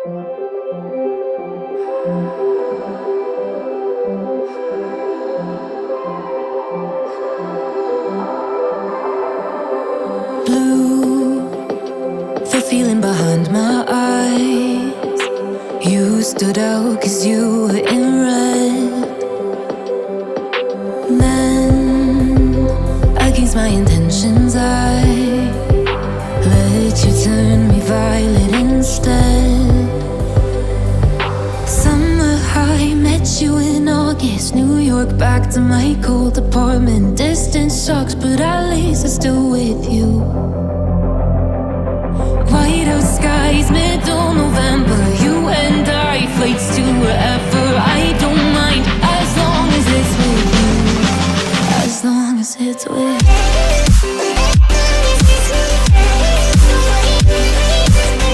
Blue, the feeling behind my eyes. You stood out 'cause you were in red. Then, against my intentions, I let you turn me violet instead. Summer high, met you in August. New York, back to my cold apartment. Distance sucks, but at least I'm still with you. White out skies, middle November. You and I, flights to wherever. I don't mind, as long as it's with you. As long as it's with you.